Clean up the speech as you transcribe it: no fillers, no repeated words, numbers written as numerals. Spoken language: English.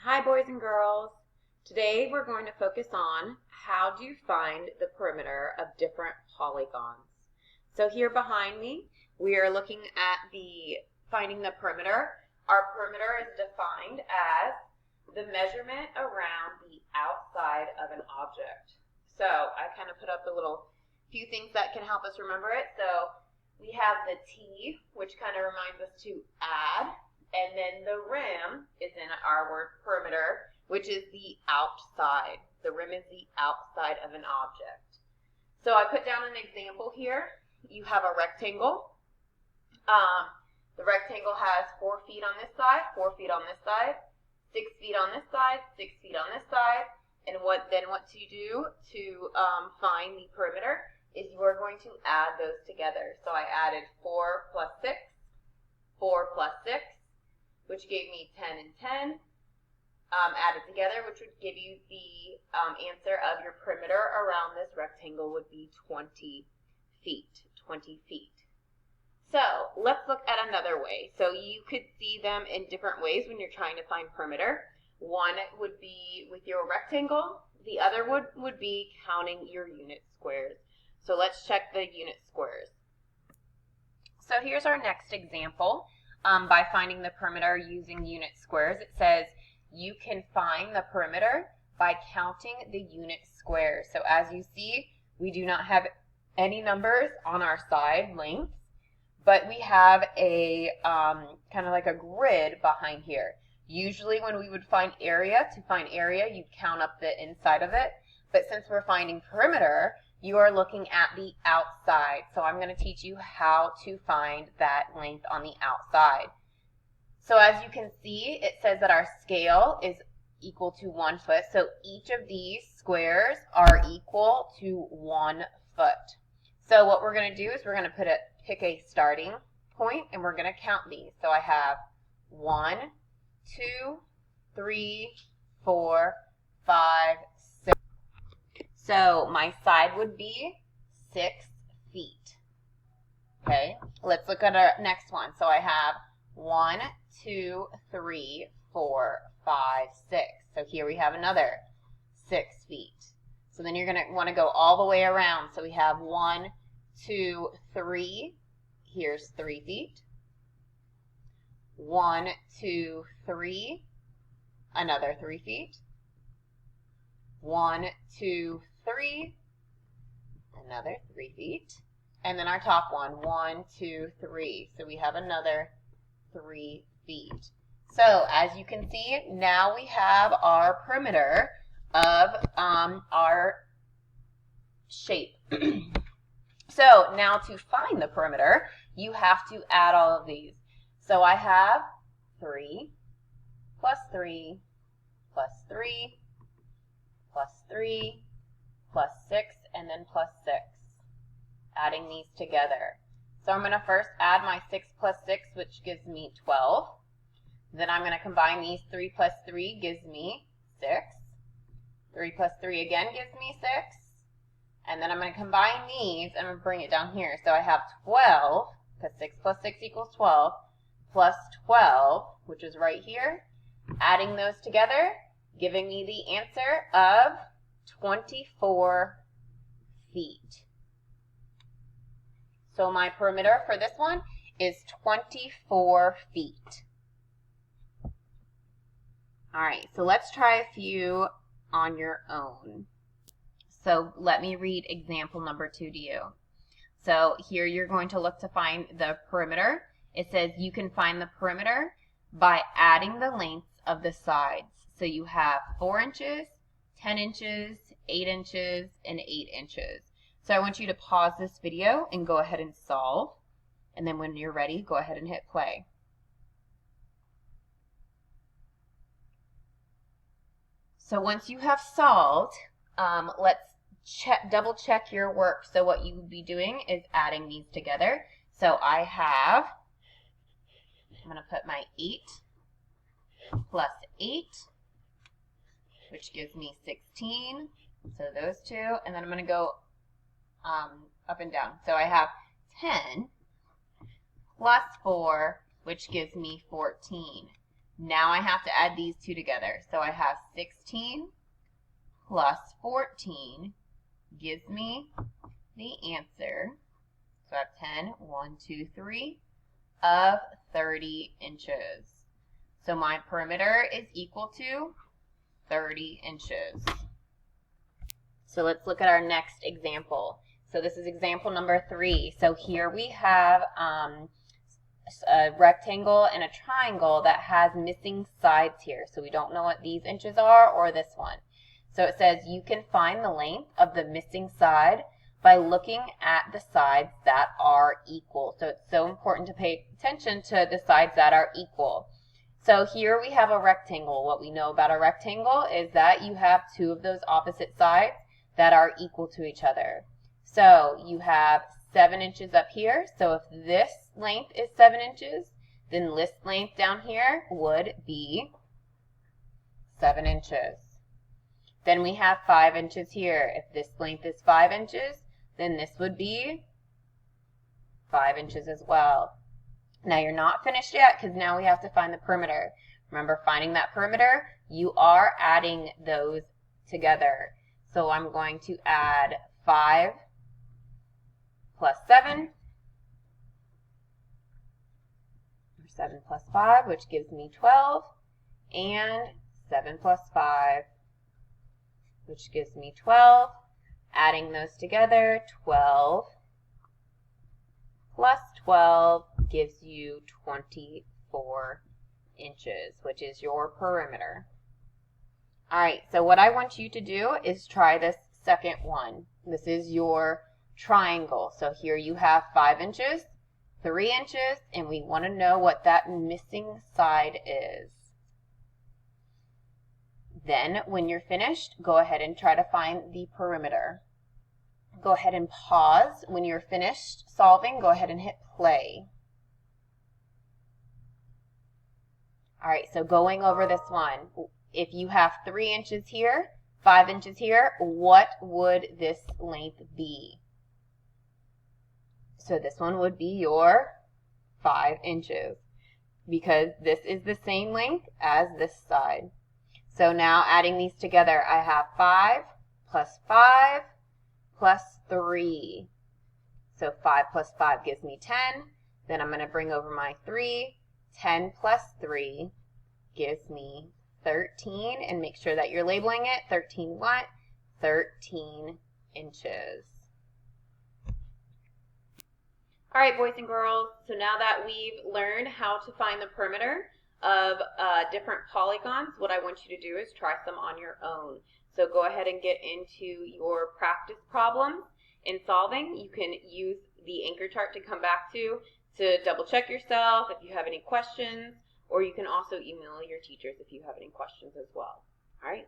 Hi boys and girls. Today we're going to focus on how do you find the perimeter of different polygons. So here behind me we are looking at finding the perimeter. Our perimeter is defined as the measurement around the outside of an object. So I kind of put up a few things that can help us remember it. So we have the T, which kind of reminds us to add. And then the rim is in our word perimeter, which is the outside. The rim is the outside of an object. So I put down an example here. You have a rectangle. The rectangle has 4 feet on this side, 4 feet on this side, 6 feet on this side, 6 feet on this side. And what to do to find the perimeter is you are going to add those together. So I added 4 plus 6, 4 plus 6. Which gave me 10 and 10, added together, which would give you the answer of your perimeter around this rectangle would be 20 feet. 20 feet. So let's look at another way. So you could see them in different ways when you're trying to find perimeter. One would be with your rectangle. The other would be counting your unit squares. So let's check the unit squares. So here's our next example. By finding the perimeter using unit squares, it says you can find the perimeter by counting the unit squares. So as you see, we do not have any numbers on our side lengths, but we have a kind of like a grid behind here. Usually when we would find area, you'd count up the inside of it. But since we're finding perimeter, you are looking at the outside. So I'm going to teach you how to find that length on the outside. So as you can see, it says that our scale is equal to 1 foot. So each of these squares are equal to 1 foot. So what we're going to do is we're going to pick a starting point and we're going to count these. So I have 1, 2, 3, 4, 5, 6. So my side would be 6 feet. Okay, let's look at our next one. So I have 1, 2, 3, 4, 5, 6. So here we have another 6 feet. So then you're going to want to go all the way around. So we have 1, 2, 3. Here's 3 feet. 1, 2, 3. Another 3 feet. 1, 2, 3, another 3 feet, and then our top one, 1, 2, 3. So we have another 3 feet. So as you can see, now we have our perimeter of our shape. So now to find the perimeter, you have to add all of these. So I have 3 plus 3 plus 3 plus 3, plus 6, and then plus 6, adding these together. So I'm going to first add my 6 plus 6, which gives me 12. Then I'm going to combine these. 3 plus 3 gives me 6. 3 plus 3 again gives me 6. And then I'm going to combine these, and I'm going to bring it down here. So I have 12, because 6 plus 6 equals 12, plus 12, which is right here, adding those together, giving me the answer of 24 feet. So my perimeter for this one is 24 feet. All right, so let's try a few on your own. So let me read example number 2 to you. So here you're going to look to find the perimeter. It says you can find the perimeter by adding the lengths of the sides. So you have 4 inches, 10 inches, 8 inches, and 8 inches. So I want you to pause this video and go ahead and solve. And then when you're ready, go ahead and hit play. So once you have solved, let's double check your work. So what you would be doing is adding these together. So I'm going to put my 8 plus 8. Which gives me 16, so those two, and then I'm going to go up and down. So I have 10 plus 4, which gives me 14. Now I have to add these two together. So I have 16 plus 14 gives me the answer. So I have 10, 1, 2, 3 of 30 inches. So my perimeter is equal to 30 inches. So let's look at our next example. So this is example number 3. So here we have a rectangle and a triangle that has missing sides here. So we don't know what these inches are or this one. So it says you can find the length of the missing side by looking at the sides that are equal. So it's so important to pay attention to the sides that are equal. So here we have a rectangle. What we know about a rectangle is that you have two of those opposite sides that are equal to each other. So you have 7 inches up here. So if this length is 7 inches, then this length down here would be 7 inches. Then we have 5 inches here. If this length is 5 inches, then this would be 5 inches as well. Now you're not finished yet because now we have to find the perimeter. Remember, finding that perimeter, you are adding those together. So I'm going to add 5 plus 7, or 7 plus 5, which gives me 12, and 7 plus 5, which gives me 12. Adding those together, 12 plus 12 gives you 24 inches, which is your perimeter. All right, so what I want you to do is try this second one. This is your triangle. So here you have 5 inches, 3 inches, and we want to know what that missing side is. Then, when you're finished, go ahead and try to find the perimeter. Go ahead and pause. When you're finished solving, go ahead and hit play. All right, so going over this one, if you have 3 inches here, 5 inches here, what would this length be? So this one would be your 5 inches because this is the same length as this side. So now adding these together, I have 5 plus 5 plus 3. So 5 plus 5 gives me 10. Then I'm going to bring over my 3. 10 plus 3 gives me 13. And make sure that you're labeling it. 13 what? 13 inches. All right, boys and girls. So now that we've learned how to find the perimeter of different polygons, what I want you to do is try some on your own. So go ahead and get into your practice problems in solving. You can use the anchor chart to come back to double check yourself if you have any questions, or you can also email your teachers if you have any questions as well. All right.